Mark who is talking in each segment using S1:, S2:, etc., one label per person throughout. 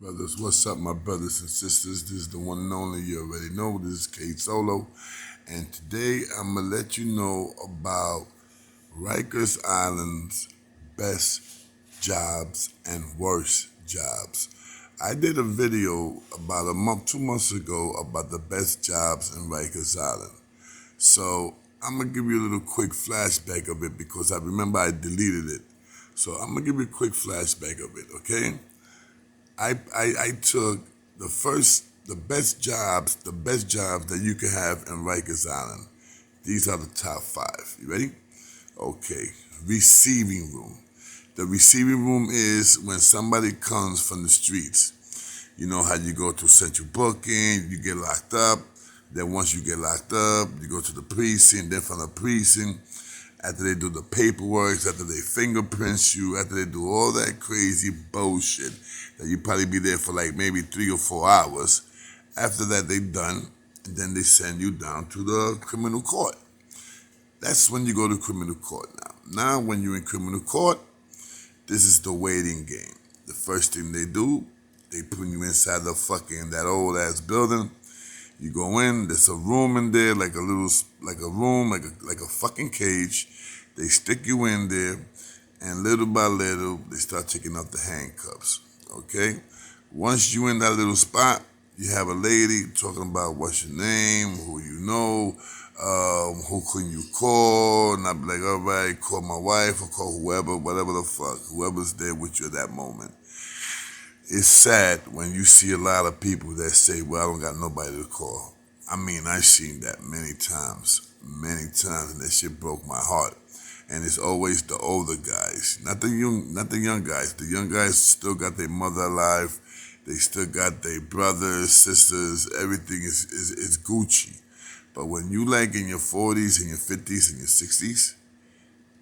S1: Brothers, what's up, my brothers and sisters? This is the one and only, you already know. This is K Solo. And today I'm going to let you know about Rikers Island's best jobs and worst jobs. I did a video about a month, 2 months ago about the best jobs in Rikers Island. So I'm going to give you a little quick flashback of it because I remember I deleted it. So I'm going to give you a quick flashback of it, okay? I took the best jobs that you can have in Rikers Island. These are the top 5. You ready? Okay. Receiving room. The receiving room is when somebody comes from the streets. You know how you go to central booking, you get locked up. Then once you get locked up, you go to the precinct. Then from the precinct, after they do the paperwork, after they fingerprint you, after they do all that crazy bullshit, that you probably be there for like maybe 3 or 4 hours. After that, they done, and then they send you down to the criminal court. That's when you go to criminal court now. Now, when you're in criminal court, this is the waiting game. The first thing they do, they put you inside that old ass building. You go in, there's a room in there, like a fucking cage. They stick you in there, and little by little, they start taking off the handcuffs, okay? Once you in that little spot, you have a lady talking about what's your name, who you know, who can you call, and I'll be like, all right, call my wife or call whoever, whatever the fuck, whoever's there with you at that moment. It's sad when you see a lot of people that say, well, I don't got nobody to call. I mean, I've seen that many times, and that shit broke my heart. And it's always the older guys, not the young guys. The young guys still got their mother alive. They still got their brothers, sisters. Everything is Gucci. But when you like in your 40s and your 50s and your 60s,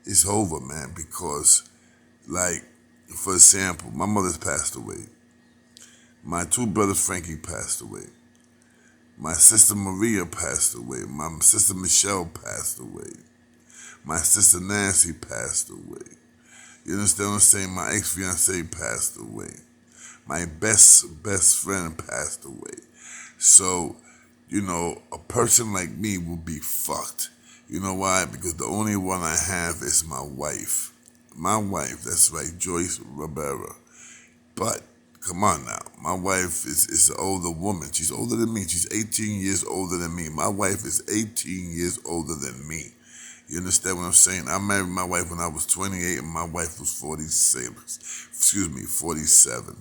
S1: it's over, man. Because, like, for example, my mother's passed away. My 2 brothers, Frankie, passed away. My sister Maria passed away. My sister Michelle passed away. My sister Nancy passed away. You understand what I'm saying? My ex-fiance passed away. My best friend passed away. So, a person like me will be fucked. You know why? Because the only one I have is my wife. My wife, that's right, Joyce Rivera. But come on now. My wife is an older woman. She's older than me. She's 18 years older than me. My wife is 18 years older than me. You understand what I'm saying? I married my wife when I was 28 and my wife was 47. 47.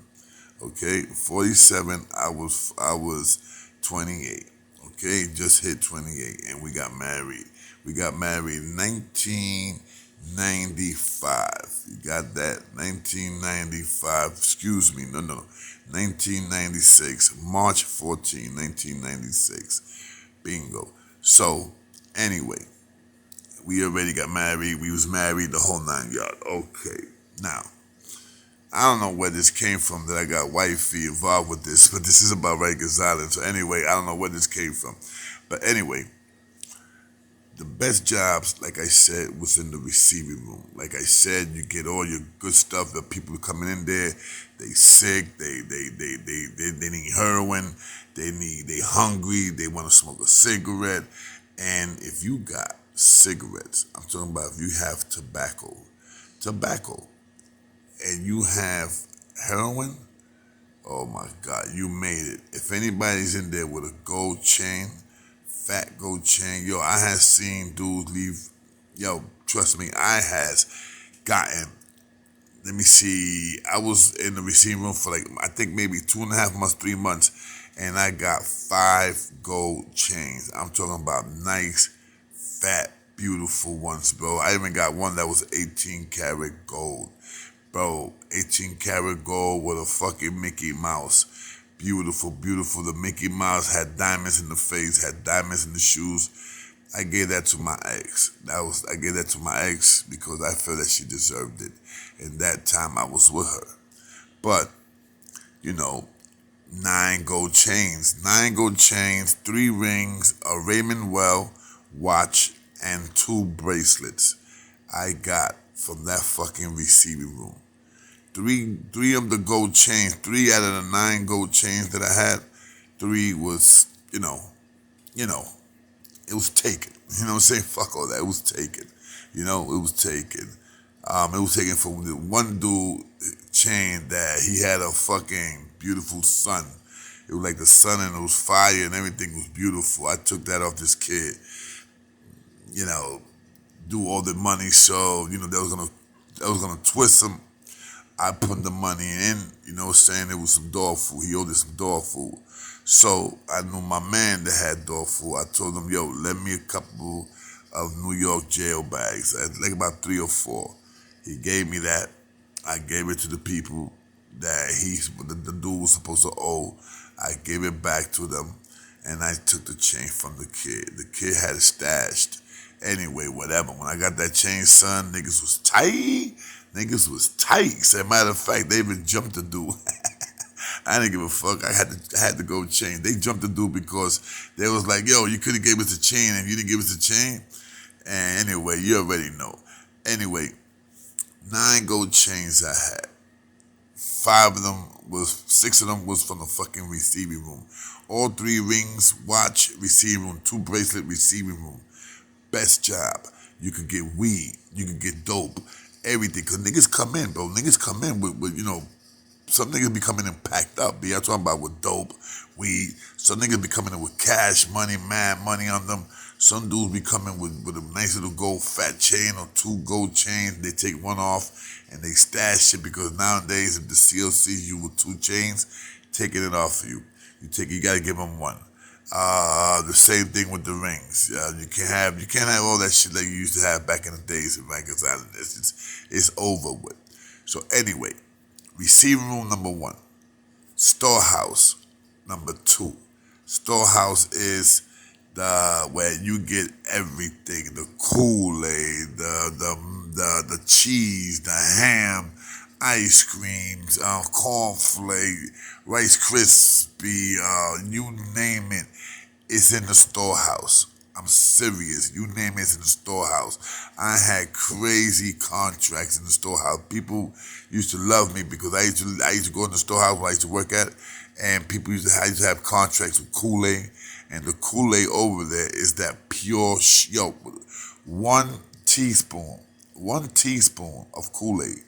S1: Okay? 47, I was 28. Okay? Just hit 28 and we got married. We got married 1995. You got that? 1995. Excuse me. No. 1996. March 14, 1996. Bingo. So, anyway, we already got married. We was married the whole 9 yards. Okay. Now, I don't know where this came from that I got wifey involved with this, but this is about Rikers Island. So anyway, I don't know where this came from. But anyway, the best jobs, like I said, was in the receiving room. Like I said, you get all your good stuff. The people coming in there, they sick, they need heroin, they hungry, they want to smoke a cigarette. And if you got cigarettes, I'm talking about if you have tobacco, and you have heroin, oh my God, you made it. If anybody's in there with a gold chain, fat gold chain, yo, I had seen dudes leave, yo, trust me, I has gotten, let me see, I was in the receiving room for I think maybe 2.5 months, 3 months, and I got 5 gold chains. I'm talking about nice, fat, beautiful ones, bro. I even got one that was 18 karat gold. Bro, 18 karat gold with a fucking Mickey Mouse. Beautiful. The Mickey Mouse had diamonds in the face, had diamonds in the shoes. I gave that to my ex. I gave that to my ex because I felt that she deserved it. And that time I was with her. But, 9 gold chains. 3 rings, a Raymond Well watch, and 2 bracelets I got from that fucking receiving room. Three of the gold chains, 3 out of the 9 gold chains that I had, three was, you know, it was taken. You know what I'm saying? Fuck all that. It was taken. It was taken. It was taken from the one dude chain that he had a fucking beautiful sun. It was like the sun and it was fire and everything was beautiful. I took that off this kid, you know, do all the money, so that was gonna twist him. I put the money in, saying it was some dog food. He owed us some dog food. So I knew my man that had dog food. I told him, yo, lend me a couple of New York jail bags, like about 3 or 4. He gave me that. I gave it to the people that the dude was supposed to owe. I gave it back to them, and I took the chain from the kid. The kid had it stashed. Anyway, whatever. When I got that chain, son, niggas was tight. Niggas was tight. As a matter of fact, they even jumped the dude. I didn't give a fuck. I had to go chain. They jumped the dude because they was like, yo, you could have gave us a chain and you didn't give us a chain. And anyway, you already know. Anyway, 9 gold chains I had. 6 of them was from the fucking receiving room. All 3 rings, watch, receiving room, 2 bracelet, receiving room. Best job. You could get weed. You could get dope. Everything. Because niggas come in, bro. Niggas come in with some niggas be coming in packed up. I'm talking about with dope, weed. Some niggas be coming in with cash, money, mad money on them. Some dudes be coming with a nice little gold fat chain or 2 gold chains. They take one off and they stash it because nowadays if the seal sees you with 2 chains, taking it off of you. You gotta give them one. The same thing with the rings. You can't have all that shit like you used to have back in the days in Rikers Island. It's over with. So anyway, receiving room number 1, storehouse number 2. Storehouse is where you get everything: the Kool-Aid, the cheese, the ham, ice creams, cornflake, Rice Krispie, you name it. It's in the storehouse. I'm serious. You name it, it's in the storehouse. I had crazy contracts in the storehouse. People used to love me because I used to go in the storehouse where I used to work at, and I used to have contracts with Kool-Aid, and the Kool-Aid over there is that pure yo. 1 teaspoon of Kool-Aid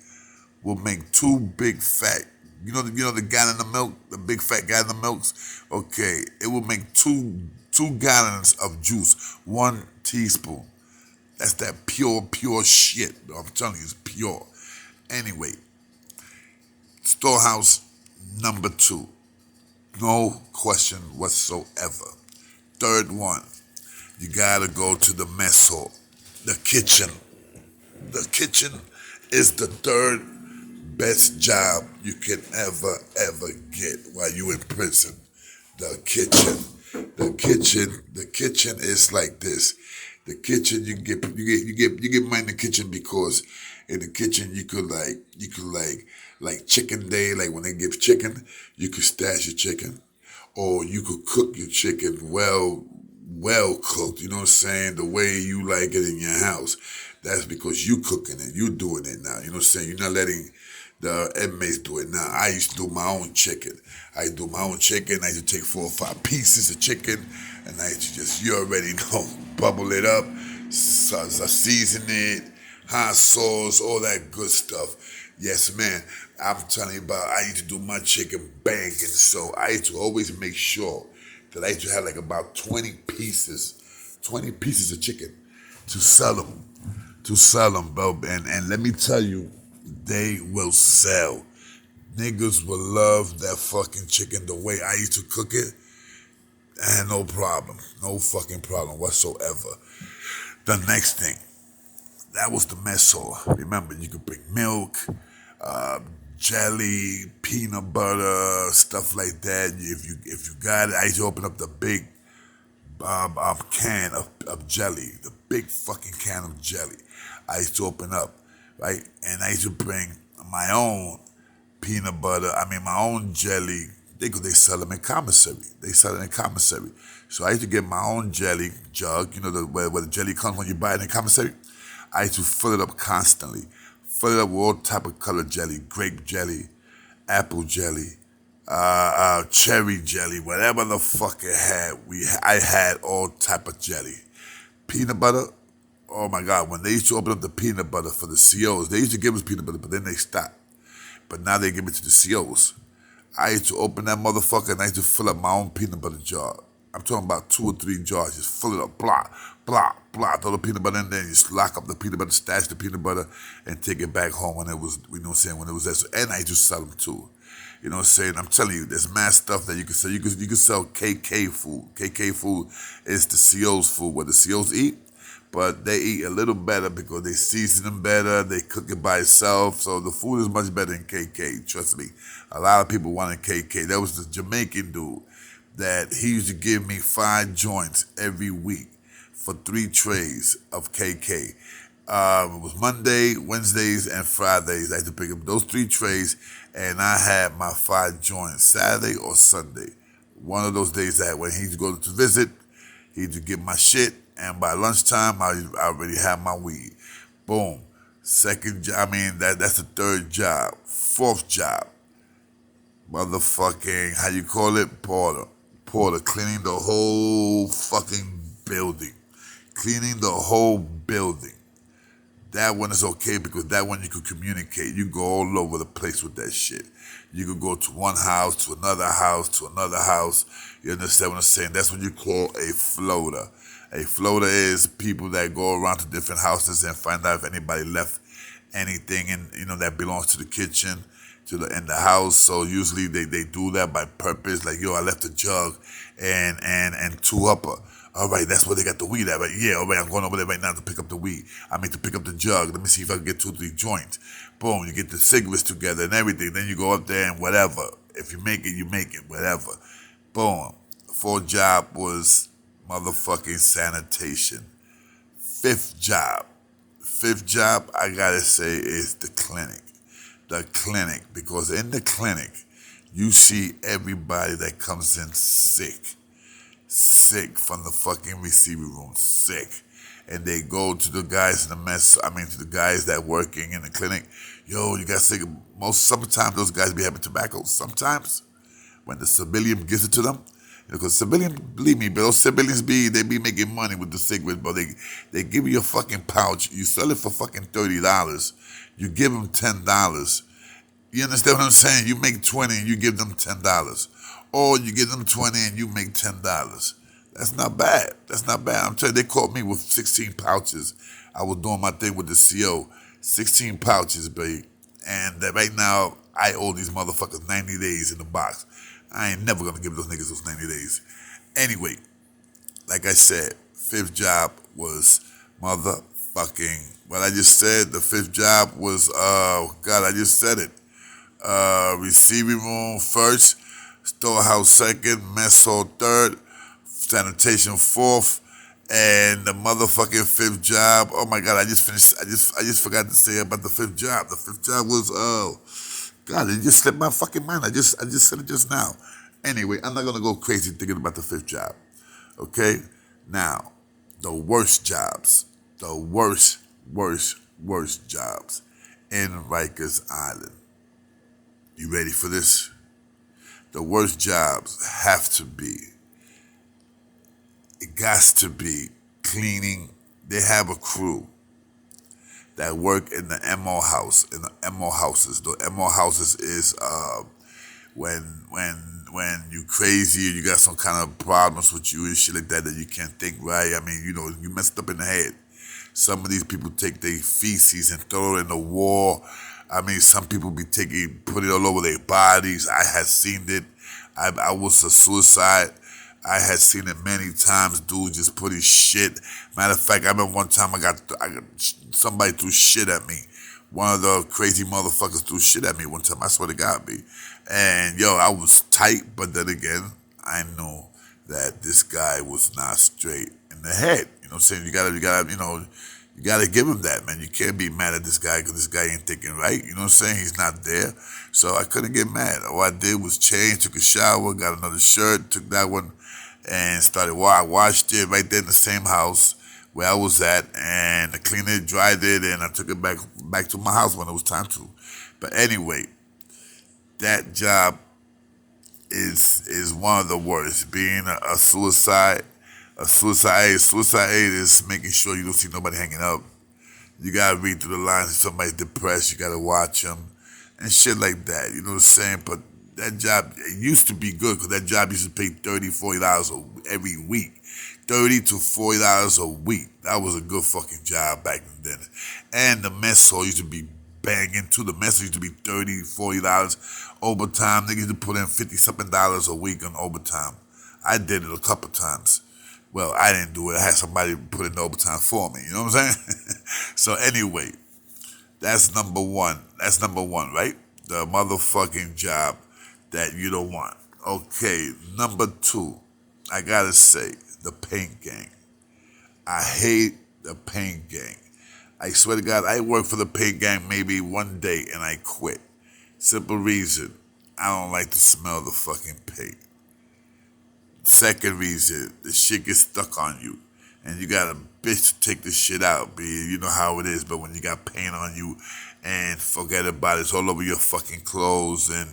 S1: will make 2 big fat. The gallon of milk, the big fat gallon of milks. Okay, it will make two gallons of juice. 1 teaspoon. That's that pure shit. I'm telling you, it's pure. Anyway, storehouse number 2. No question whatsoever. Third one, you gotta go to the mess hall, the kitchen. The kitchen is the third best job you can ever get while you in prison. The kitchen is like this. The kitchen you get money in the kitchen because in the kitchen you could like chicken day, like when they give chicken, you could stash your chicken, or you could cook your chicken well cooked. You know what I'm saying? The way you like it in your house. That's because you cooking it. You doing it now. You know what I'm saying? You're not letting the inmates do it now. I used to do my own chicken. I used to do my own chicken. I used to take 4 or 5 pieces of chicken, and I used to just, you already know, bubble it up, season it, hot sauce, all that good stuff. Yes, man. I'm telling you about, I used to do my chicken banging, so I used to always make sure that I used to have like about 20 pieces of chicken to sell them, bro. And let me tell you, they will sell. Niggas will love that fucking chicken the way I used to cook it, and no problem. No fucking problem whatsoever. The next thing, that was the mess hall. Remember, you could bring milk, jelly, peanut butter, stuff like that. If you got it, I used to open up the big can of jelly, the big fucking can of jelly. I used to open up, right? And I used to bring my own peanut butter, my own jelly. They sell them in commissary. So I used to get my own jelly jug, where the jelly comes when you buy it in commissary. I used to fill it up constantly. fill it up with all type of color jelly, grape jelly, apple jelly, cherry jelly, whatever the fuck it had. I had all type of jelly. Peanut butter. Oh my God! When they used to open up the peanut butter for the COs, they used to give us peanut butter, but then they stopped. But now they give it to the COs. I used to open that motherfucker and I used to fill up my own peanut butter jar. I'm talking about 2 or 3 jars. Just fill it up, blah, blah, blah. Throw the peanut butter in there and just lock up the peanut butter, stash the peanut butter, and take it back home when it was, you know what I'm saying, when it was there. So, and I used to sell them too. You know what I'm saying? I'm telling you, there's mad stuff that you can sell. You can sell KK food. KK food is the CO's food, what the COs eat. But they eat a little better because they season them better, they cook it by itself, so the food is much better than KK, trust me. A lot of people wanted KK. That was the Jamaican dude that he used to give me 5 joints every week for 3 trays of KK. It was Monday, Wednesdays, and Fridays. I had to pick up those 3 trays, and I had my 5 joints Saturday or Sunday. One of those days that when he used to go to visit, he used to get my shit, and by lunchtime, I already had my weed. Boom. Second job, that's the 3rd job. 4th job, motherfucking, how you call it? Porter. Cleaning the whole fucking building. Cleaning the whole building. That one is okay because that one you could communicate. You go all over the place with that shit. You could go to one house, to another house, to another house. You understand what I'm saying? That's what you call a floater. A floater is people that go around to different houses and find out if anybody left anything that belongs to the kitchen, in the house. So usually they do that by purpose. Like, yo, I left a jug and 2 upper. All right, that's where they got the weed at. Right? Yeah, all right, I'm going over there right now to pick up the weed. To pick up the jug. Let me see if I can get 2 or 3 joints. Boom, you get the cigarettes together and everything. Then you go up there and whatever. If you make it, you make it, whatever. Boom. 4th job was motherfucking sanitation. 5th job, I gotta say, is the clinic. The clinic, because in the clinic, you see everybody that comes in sick from the fucking receiving room, sick. And they go to the guys in the to the guys that working in the clinic. Yo, you got sick. Sometimes those guys be having tobacco. Sometimes, when the civilian gives it to them, because civilians, believe me, but those civilians they be making money with the cigarette, but they give you a fucking pouch. You sell it for fucking $30. You give them $10. You understand what I'm saying? You make 20 and you give them $10. Or you give them 20 and you make $10. That's not bad. I'm telling you, they caught me with 16 pouches. I was doing my thing with the CO. 16 pouches, babe. And right now, I owe these motherfuckers 90 days in the box. I ain't never gonna give those niggas those 90 days. Anyway, like I said, 5th job was motherfucking, what I just said, the 5th job was, I just said it. Receiving room 1st, storehouse 2nd, mess hall 3rd, sanitation 4th, and the motherfucking 5th job. Oh my God, I just forgot to say about the 5th job. The 5th job was, God, it just slipped my fucking mind. I just said it just now. Anyway, I'm not gonna go crazy thinking about the 5th job. Okay? Now, the worst jobs. The worst jobs in Rikers Island. You ready for this? The worst jobs have to be, it has to be cleaning. They have a crew that work in the MO house, in the MO houses. The MO houses is when you crazy or you got some kind of problems with you and shit like that you can't think right. You messed up in the head. Some of these people take their feces and throw it in the wall. Some people put it all over their bodies. I had seen it. I was a suicide. I had seen it many times. Dude just put his shit. Matter of fact, I remember one time I got somebody threw shit at me. One of the crazy motherfuckers threw shit at me one time. I swear to God, B. And yo, I was tight, but then again, I knew that this guy was not straight in the head. You know what I'm saying? You gotta give him that, man. You can't be mad at this guy because this guy ain't thinking right. You know what I'm saying? He's not there. So I couldn't get mad. All I did was change, took a shower, got another shirt, took that one, and started. I washed it right there in the same house. where I was at, and I cleaned it, dried it, and I took it back to my house when it was time to. But anyway, that job is one of the worst. Being a suicide, suicide aid is making sure you don't see nobody hanging up. You gotta read through the lines. If somebody's depressed, you gotta watch them and shit like that. You know what I'm saying? But that job, it used to be good because that job used to pay $30, $40 every week. $30 to $40 a week. That was a good fucking job back then. And the mess hall used to be banging too. The mess hall used to be $30, $40 overtime. Niggas used to put in 50 something dollars a week on overtime. I did it a couple times. Well, I didn't do it. I had somebody put in the overtime for me. You know what I'm saying? So anyway, that's number one. That's number one, right? The motherfucking job that you don't want. Okay, number two, I gotta say, the paint gang. I hate the paint gang. I swear to God, I worked for the paint gang maybe one day and I quit. Simple reason, I don't like the smell of the fucking paint. Second reason, the shit gets stuck on you. And you got a bitch to take the shit out, B. You know how it is, but when you got paint on you and forget about it, it's all over your fucking clothes and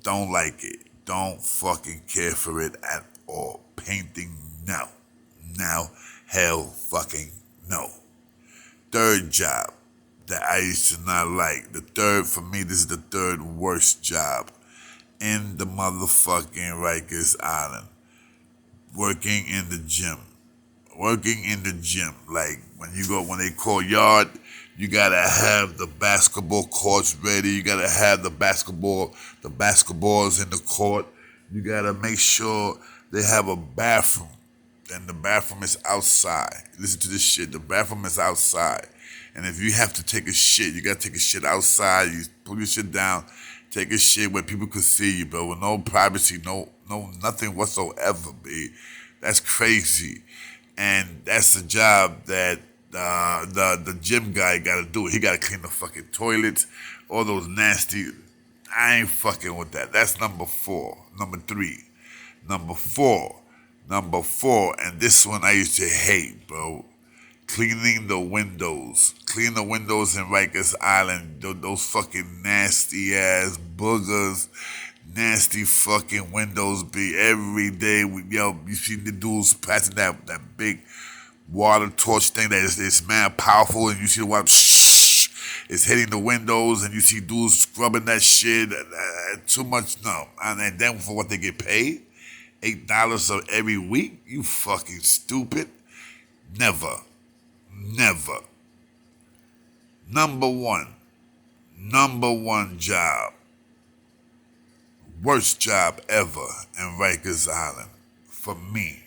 S1: don't like it. Don't fucking care for it at all. Painting, no. Now, hell fucking no. Third job that I used to not like. The third, for me, this is the third worst job in the motherfucking Rikers Island. Working in the gym. Working in the gym. Like when they call yard, you gotta have the basketball courts ready. You gotta have the basketballs in the court. You gotta make sure they have a bathroom. And the bathroom is outside. Listen to this shit. The bathroom is outside. And if you have to take a shit, you gotta take a shit outside. You put your shit down, take a shit where people could see you, but with no privacy, no nothing whatsoever, B. That's crazy. And that's the job that the gym guy gotta do. He gotta clean the fucking toilets, all those nasty. I ain't fucking with that. That's number four. Number three. Number four, and this one I used to hate, bro. Cleaning the windows. Clean the windows in Rikers Island. Those fucking nasty ass boogers. Nasty fucking windows be every day. You see the dudes passing that big water torch thing that is man powerful, and you see the water it's hitting the windows, and you see dudes scrubbing that shit. Too much, no. And then for what they get paid, $8 every week? You fucking stupid. Never. Number one job. Worst job ever in Rikers Island. For me.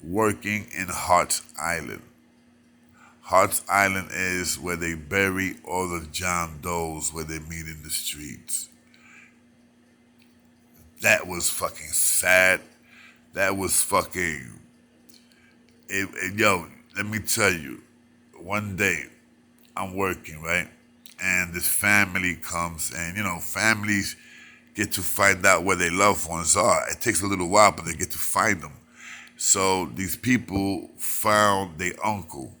S1: Working in Hearts Island. Hearts Island is where they bury all the John Does where they meet in the streets. That was fucking sad. That was fucking... Yo, let me tell you. One day, I'm working, right? And this family comes, and, families get to find out where their loved ones are. It takes a little while, but they get to find them. So these people found their uncle.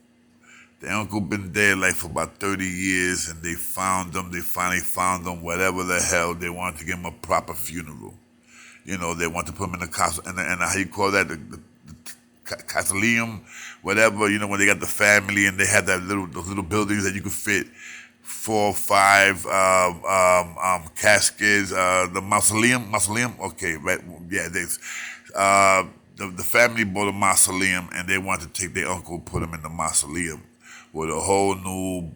S1: Their uncle been dead like for about 30 years, and they found them. They finally found them, whatever the hell. They wanted to give him a proper funeral. They want to put him in the castle, and how you call that, the Casalium, whatever, when they got the family and they had those little buildings that you could fit 4 or 5 caskets, the mausoleum, okay, right, yeah, the family bought a mausoleum, and they wanted to take their uncle, put him in the mausoleum with a whole new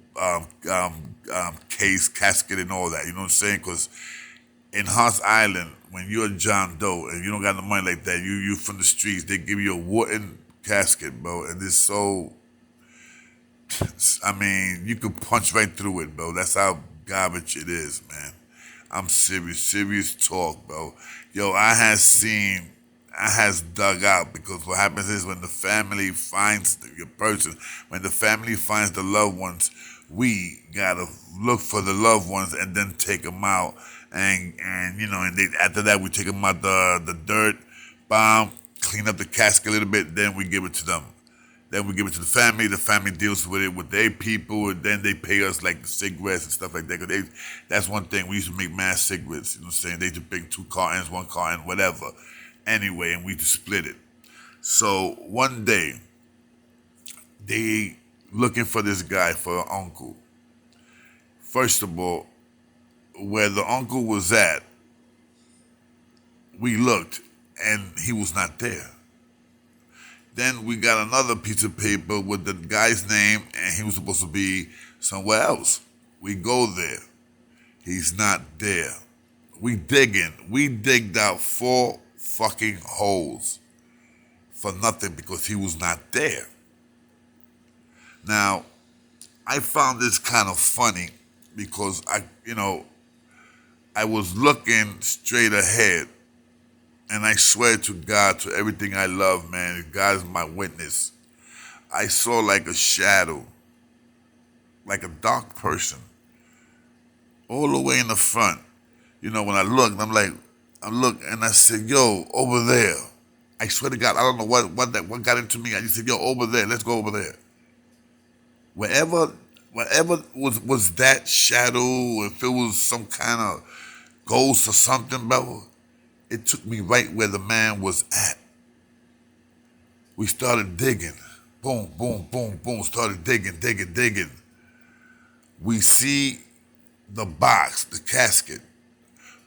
S1: casket and all that, you know what I'm saying, because in Hearts Island, when you're a John Doe and you don't got no money like that, you from the streets, they give you a wooden casket, bro, and it's so, you could punch right through it, bro. That's how garbage it is, man. I'm serious talk, bro. Yo, I has dug out, because what happens is when the family finds your person, when the family finds the loved ones, we gotta look for the loved ones and then take them out. And after that we take them out the dirt, clean up the casket a little bit, then we give it to them. Then we give it to the family. The family deals with it with their people, and then they pay us like the cigarettes and stuff like that. 'Cause that's one thing. We used to make mass cigarettes. You know what I'm saying? They just bring 2 cartons, 1 carton, whatever. Anyway, and we just split it. So one day, they looking for this guy for an uncle. First of all, where the uncle was at, we looked, and he was not there. Then we got another piece of paper with the guy's name, and he was supposed to be somewhere else. We go there. He's not there. We digging. We digged out 4 fucking holes for nothing because he was not there. Now, I found this kind of funny because I was looking straight ahead, and I swear to God, to everything I love, man, God is my witness. I saw like a shadow, like a dark person, all the way in the front. When I looked, I looked and I said, yo, over there. I swear to God, I don't know what got into me. I just said, yo, over there, let's go over there. Wherever was that shadow, if it was some kind of ghost or something, bro, it took me right where the man was at. We started digging. Boom, boom, boom, boom. Started digging. We see the box, the casket.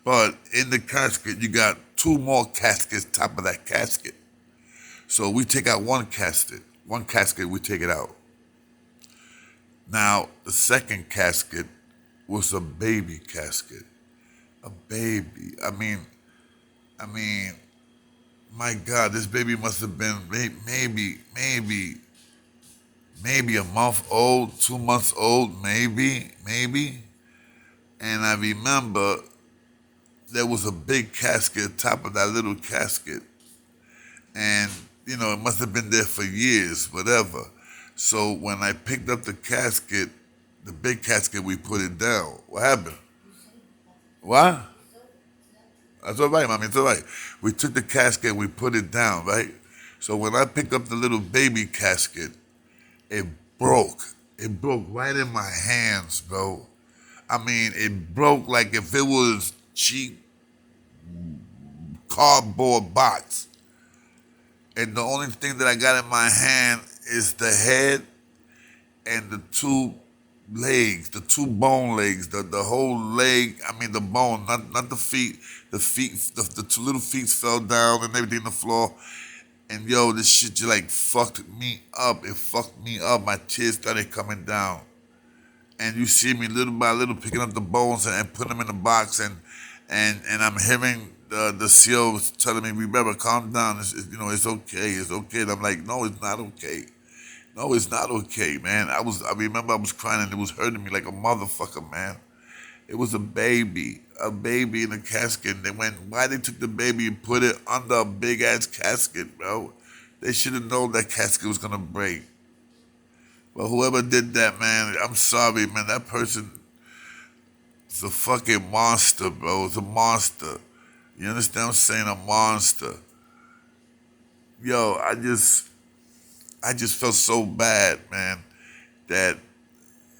S1: But in the casket, you got 2 more caskets top of that casket. So we take out one casket, we take it out. Now, the second casket was a baby casket. A baby. I mean, my God, this baby must have been maybe a month old, 2 months old, maybe. And I remember there was a big casket top of that little casket. And, it must have been there for years, whatever. So when I picked up the casket, the big casket, we put it down. What happened? What? That's all right, mommy. It's all right. We took the casket, we put it down, right? So when I picked up the little baby casket, it broke. It broke right in my hands, bro. It broke like if it was cheap cardboard box. And the only thing that I got in my hand is the head and the 2 legs, the 2 bone legs, the whole leg. The bone, not the feet. The feet, the 2 little feet fell down and everything on the floor. And yo, this shit just like fucked me up. It fucked me up. My tears started coming down. And you see me little by little picking up the bones and putting them in the box, and I'm hearing the CO telling me, remember, calm down. It's okay. And I'm like, no, it's not okay. No, it's not okay, man. I remember I was crying and it was hurting me like a motherfucker, man. It was a baby in a casket. And why they took the baby and put it under a big ass casket, bro? They should have known that casket was gonna break. But whoever did that, man, I'm sorry, man. That person is a fucking monster, bro. It's a monster. You understand what I'm saying? A monster. Yo, I just felt so bad, man, that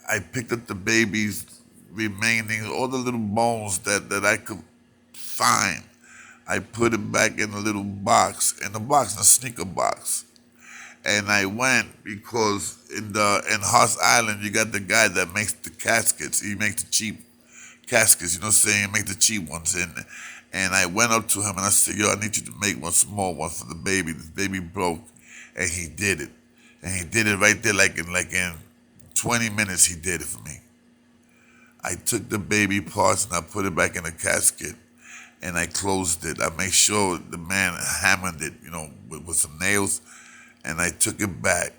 S1: I picked up the baby's remaining, all the little bones that I could find. I put it back in a little box, in a sneaker box. And I went because in Rikers Island, you got the guy that makes the caskets. He makes the cheap caskets, you know what I'm saying? He makes the cheap ones. And I went up to him and I said, yo, I need you to make one small one for the baby. This baby broke. And he did it. And he did it right there, like in 20 minutes, he did it for me. I took the baby parts and I put it back in a casket and I closed it. I made sure the man hammered it, with some nails, and I took it back.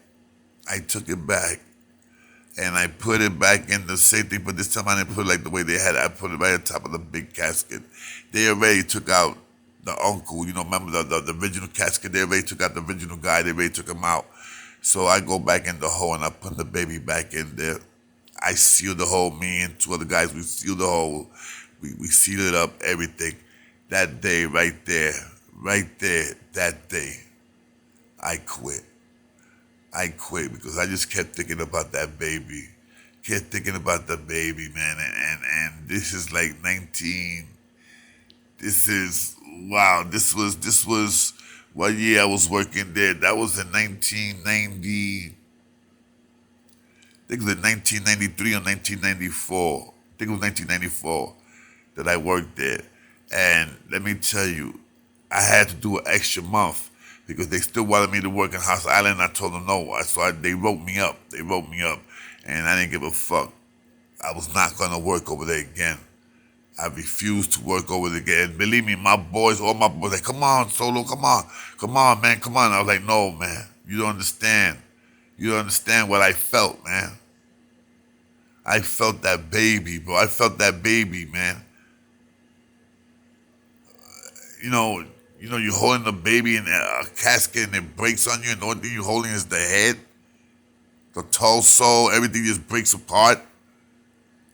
S1: And I put it back in the same thing, but this time I didn't put it like the way they had it. I put it right on top of the big casket. They already took out the uncle, remember the original casket? They already took out the original guy. They already took him out. So I go back in the hole and I put the baby back in there. I sealed the hole. Me and 2 other guys, we sealed the hole. We sealed it up, everything. That day, right there, that day, I quit. I quit because I just kept thinking about that baby. Kept thinking about the baby, man. And this is like 19. This is, wow. This was what year I was working there. That was in 1990. I think it was in 1993 or 1994. I think it was 1994 that I worked there. And let me tell you, I had to do an extra month because they still wanted me to work in House Island. I told them no. They wrote me up. They wrote me up. And I didn't give a fuck. I was not going to work over there again. I refused to work over there again. Believe me, my boys, all my boys, like, come on, Solo, come on, man, come on. I was like, no, man, you don't understand. You don't understand what I felt, man. I felt that baby, bro. I felt that baby, man. You know, you're holding the baby in a casket and it breaks on you, and the only thing you're holding is the head, the torso, everything just breaks apart,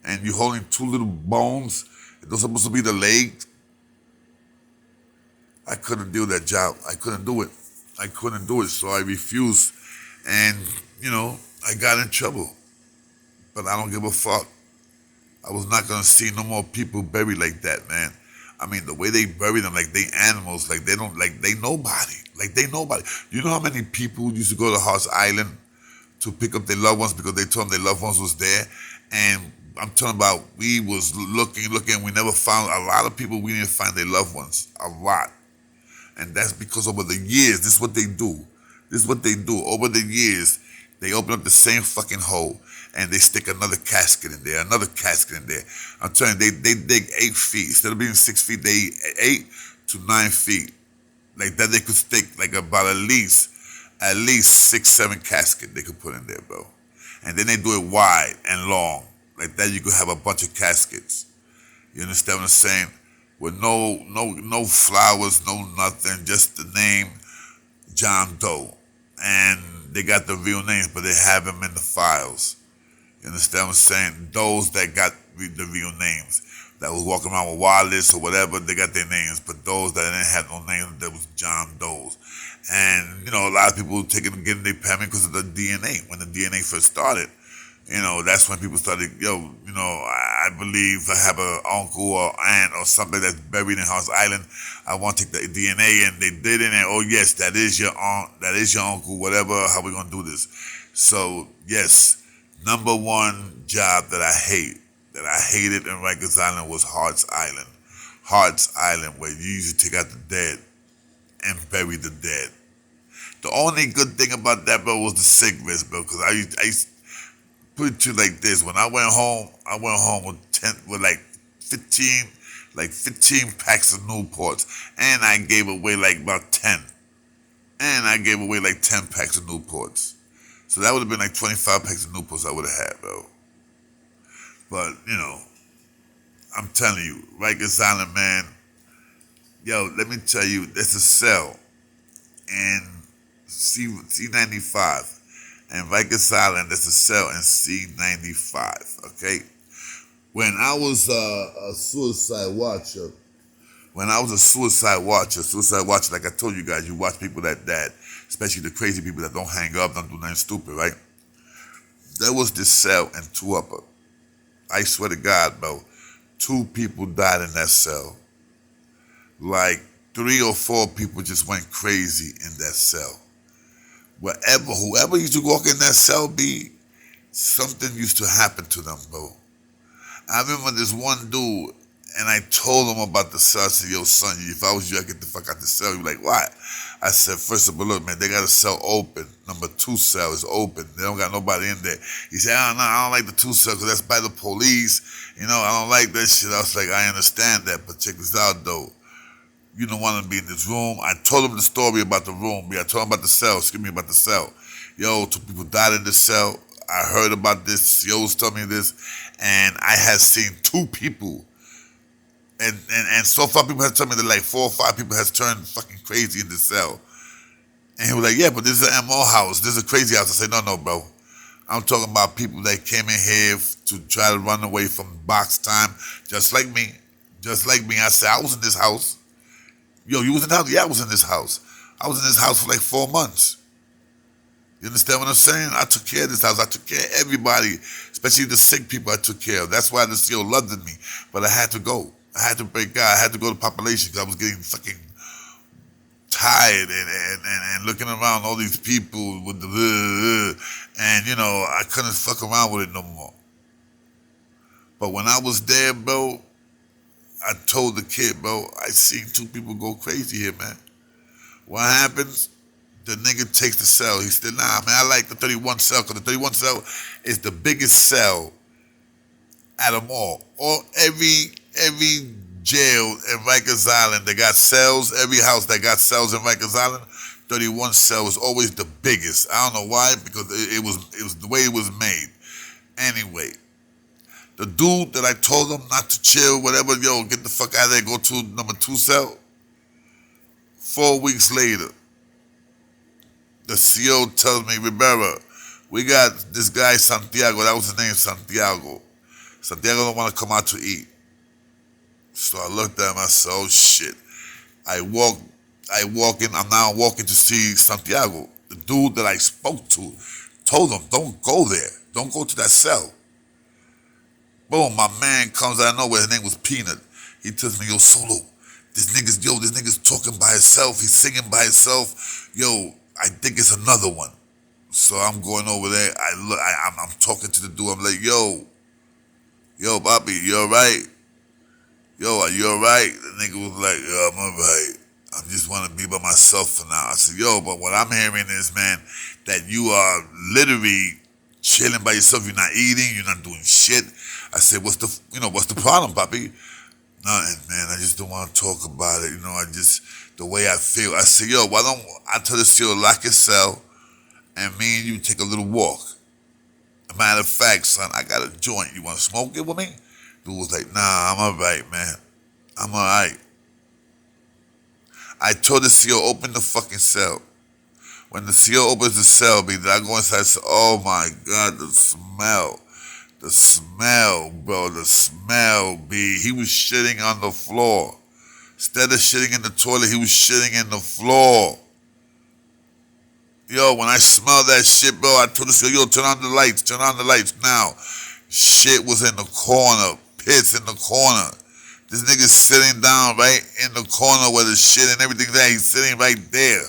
S1: and you're holding two little bones. Those are supposed to be the legs. I couldn't do that job. I couldn't do it. I couldn't do it, so I refused, and I got in trouble. But I don't give a fuck. I was not gonna see no more people buried like that, man. I mean, the way they bury them, like they animals, like they don't, like they nobody, like they nobody. You know how many people used to go to House Island to pick up their loved ones because they told them their loved ones was there, and I'm talking about we was looking, we never found a lot of people. We didn't find their loved ones, a lot, and that's because over the years, this is what they do. This is what they do over the years. They open up the same fucking hole and they stick another casket in there, another casket in there. I'm telling you, they dig 8 feet. Instead of being 6 feet, they 8 to 9 feet. Like that they could stick like about at least 6, 7 caskets they could put in there, bro. And then they do it wide and long. Like that you could have a bunch of caskets. You understand what I'm saying? With no flowers, no nothing, just the name John Doe. And they got the real names, but they have them in the files. You understand what I'm saying? Those that got the real names, that was walking around with Wallace or whatever, they got their names. But those that didn't have no names, that was John Doe's. And, a lot of people getting their permit because of the DNA. When the DNA first started, that's when people started, I believe I have an uncle or aunt or something that's buried in House Island. I want to take the DNA, and they did it, and oh yes, that is your aunt, that is your uncle, whatever, how we gonna do this? So yes, number one job that I hated in Rikers Island was Hearts Island. Hearts Island, where you usually take out the dead and bury the dead. The only good thing about that, bro, was the cigarettes, bro, because I used put it to you like this. When I went home with like 15 packs of Newports, and I gave away like about 10. And I gave away like 10 packs of Newports. So that would have been like 25 packs of Newports I would have had, bro. But, I'm telling you, Rikers Island, man, yo, let me tell you, there's a cell in C95. And Rikers Island, there's a cell in C95, okay? When I was a suicide watcher, like I told you guys, you watch people that, especially the crazy people that don't hang up, don't do nothing stupid, right? There was this cell in Two Upper. I swear to God, bro, 2 people died in that cell. Like 3 or 4 people just went crazy in that cell. Whoever used to walk in that cell, something used to happen to them, bro. I remember this one dude, and I told him about the cell. I said, yo, son, if I was you, I'd get the fuck out the cell. He was like, why? I said, first of all, look, man, they got a cell open. Number 2 cell is open. They don't got nobody in there. He said, I don't like the 2 cell because that's by the police. I don't like that shit. I was like, I understand that, but check this out, though. You don't want to be in this room. I told him the story about the room. I told him about the cell. Excuse me, about the cell. Yo, 2 people died in the cell. I heard about this. Yo was telling me this. And I had seen 2 people. And so far people have told me that like 4 or 5 people has turned fucking crazy in the cell. And he was like, yeah, but this is an MO house. This is a crazy house. I said, no, bro. I'm talking about people that came in here to try to run away from box time. Just like me. I said, I was in this house. Yo, you was in the house? Yeah, I was in this house. I was in this house for like 4 months. You understand what I'm saying? I took care of this house. I took care of everybody, especially the sick people I took care of. That's why the CEO loved me. But I had to go. I had to break out. I had to go to population because I was getting fucking tired and looking around all these people with the and you know, I couldn't fuck around with it no more. But when I was there, bro, I told the kid, bro, I seen two people go crazy here, man. What happens? The nigga takes the cell. He said, nah, man, I like the 31 cell because the 31 cell is the biggest cell at them all. Every jail in Rikers Island that got cells, every house that got cells in Rikers Island, 31 cell was always the biggest. I don't know why, because it was the way it was made. Anyway, the dude that I told him not to chill, whatever, yo, get the fuck out of there, go to number 2 cell. 4 weeks later, the CO tells me, Rivera, we got this guy Santiago, that was his name, Santiago. Santiago don't want to come out to eat. So I looked at him, I said, oh shit. I walk in, I'm now walking to see Santiago. The dude that I spoke to told him, don't go there. Don't go to that cell. Boom, my man comes out of nowhere, his name was Peanut. He tells me, yo, Solo, this nigga's talking by himself, he's singing by himself. Yo, I think it's another one. So I'm going over there, I'm talking to the dude, I'm like, yo, Bobby, you alright? Yo, are you alright? The nigga was like, yo, I'm alright. I just want to be by myself for now. I said, yo, but what I'm hearing is, man, that you are literally chilling by yourself. You're not eating. You're not doing shit. I said, what's the problem, Papi? Nothing, man. I just don't want to talk about it. You know, the way I feel. I said, yo, why don't I tell the CEO lock his cell and me and you take a little walk? As a matter of fact, son, I got a joint. You want to smoke it with me? Dude was like, nah, I'm all right, man. I'm all right. I told the CEO, open the fucking cell. When the CEO opens the cell, I go inside and say, oh my God, the smell. The smell, bro, the smell, B. He was shitting on the floor. Instead of shitting in the toilet, he was shitting in the floor. Yo, when I smelled that shit, bro, I told the CEO, yo, turn on the lights now. Shit was in the corner, piss in the corner. This nigga's sitting down right in the corner where the shit and everything's at. He's sitting right there.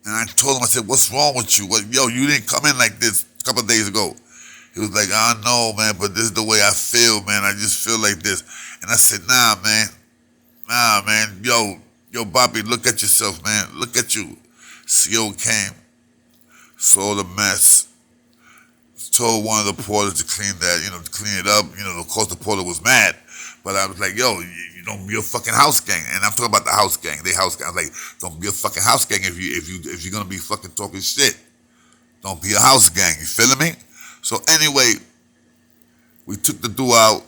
S1: And I told him, I said, what's wrong with you? Yo, you didn't come in like this a couple of days ago. He was like, I know, man, but this is the way I feel, man. I just feel like this. And I said, nah, man. Yo, Bobby, look at yourself, man. Look at you. CO came, saw the mess, told one of the porters to clean it up. You know, of course the porter was mad. But I was like, yo, you don't be a fucking house gang. And I'm talking about the house gang. They house gang. I was like, don't be a fucking house gang if you're gonna be fucking talking shit. Don't be a house gang. You feeling me? So anyway, we took the dude out.